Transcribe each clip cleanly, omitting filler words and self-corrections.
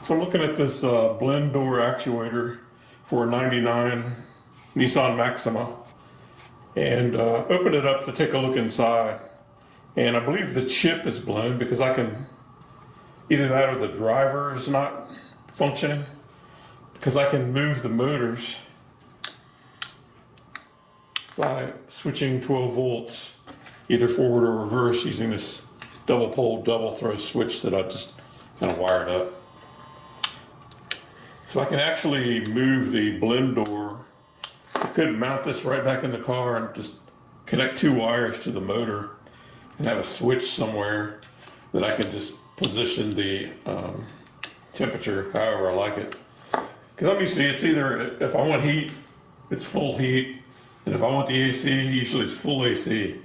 So I'm looking at this blend door actuator for a '99 Nissan Maxima, and opened it up to take a look inside. And I believe the chip is blown because I can, either that or the driver is not functioning, because I can move the motors by switching 12 volts either forward or reverse using this double pole double throw switch that I just kind of wired up. So I can actually move the blend door. I could mount this right back in the car and just connect two wires to the motor and have a switch somewhere that I can just position the temperature however I like it. Because obviously it's either, if I want heat, it's full heat, and if I want the AC, usually it's full AC.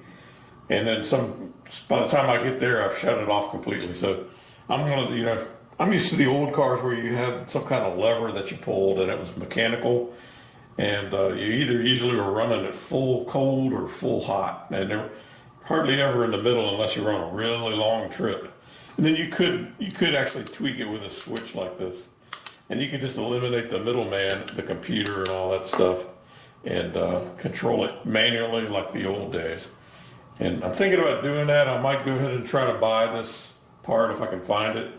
And then by the time I get there, I've shut it off completely. So I'm one of the, I'm used to the old cars where you had some kind of lever that you pulled and it was mechanical, and you either usually were running it full cold or full hot, and they're hardly ever in the middle unless you're on a really long trip. And then you could actually tweak it with a switch like this, and you can just eliminate the middleman, the computer and all that stuff, and control it manually like the old days. And I'm thinking about doing that. I might go ahead and try to buy this part if I can find it.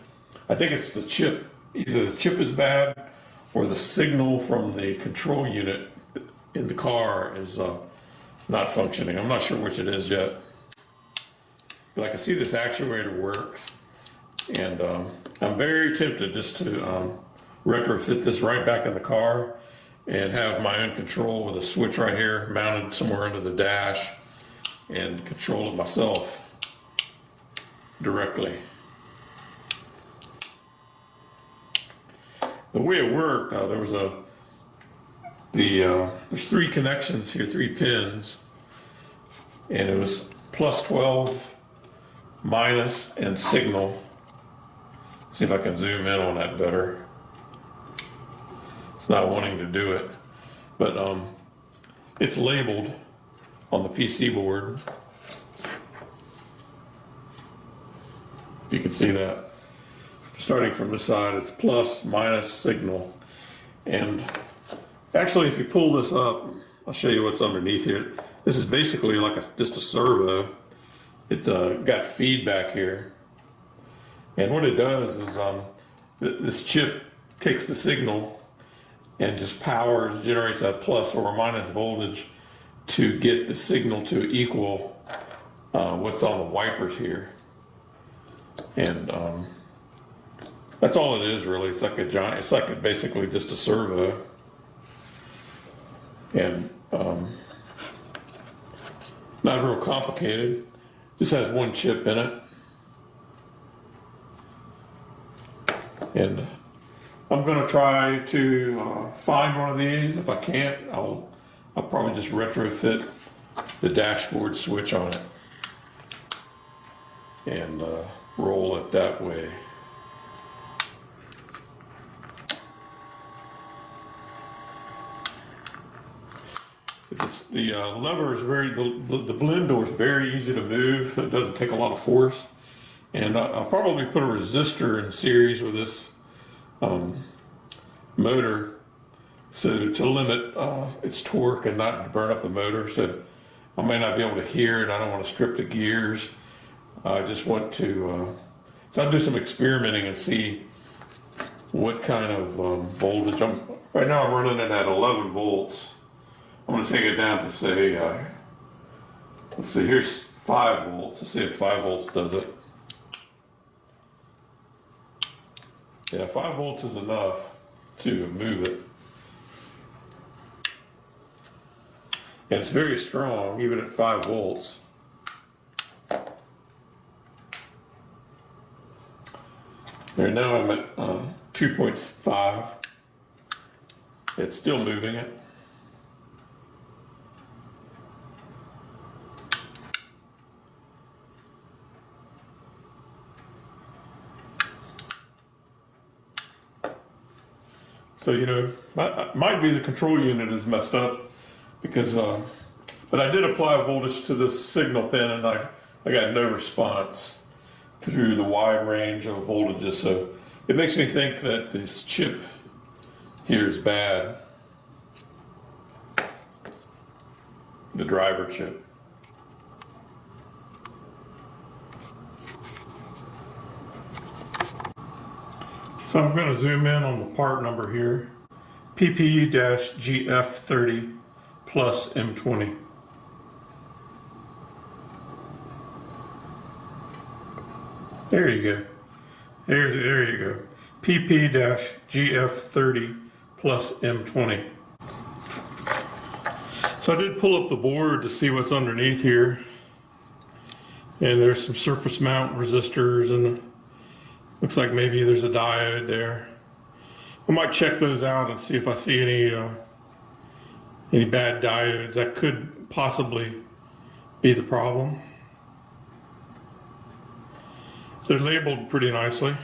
I think it's the chip. Either the chip is bad or the signal from the control unit in the car is not functioning. I'm not sure which it is yet. But I can see this actuator works. And I'm very tempted just to retrofit this right back in the car and have my own control with a switch right here mounted somewhere under the dash and control it myself directly. The way it worked, there's three connections here, 3 pins, and it was plus 12, minus, and signal. See if I can zoom in on that better. It's not wanting to do it, but it's labeled on the PC board. If you can see that. Starting from this side, it's plus, minus, signal. And actually, if you pull this up, I'll show you what's underneath here. This is basically like just a servo. It's got feedback here. And what it does is this chip takes the signal and just generates a plus or minus voltage to get the signal to equal what's on the wipers here. And that's all it is really. It's like basically just a servo. And not real complicated. Just has one chip in it. And I'm going to try to find one of these. If I can't, I'll probably just retrofit the dashboard switch on it and roll it that way. The lever is the blend door is very easy to move. It doesn't take a lot of force. And I'll probably put a resistor in series with this motor, so to limit its torque and not burn up the motor. So I may not be able to hear it. I don't want to strip the gears. I just want to, so I'll do some experimenting and see what kind of voltage. Right now I'm running it at 11 volts. I'm going to take it down to say, let's see, here's 5 volts. Let's see if 5 volts does it. Yeah, 5 volts is enough to move it. And it's very strong, even at 5 volts. There, now I'm at 2.5. It's still moving it. So, might be the control unit is messed up because, but I did apply voltage to this signal pin and I got no response through the wide range of voltages. So It makes me think that this chip here is bad. The driver chip. So I'm going to zoom in on the part number here. PP-GF30 plus M20. There you go. There you go. PP-GF30 plus M20. So I did pull up the board to see what's underneath here. And there's some surface mount resistors, and looks like maybe there's a diode there. I might check those out and see if I see any bad diodes. That could possibly be the problem. They're labeled pretty nicely.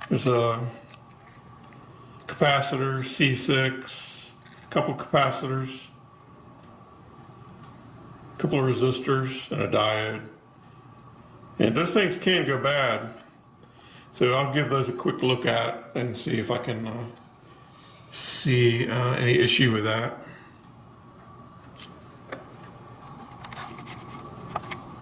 There's a capacitor, C6, a couple capacitors, a couple of resistors, and a diode. And those things can go bad. So I'll give those a quick look at and see if I can see any issue with that.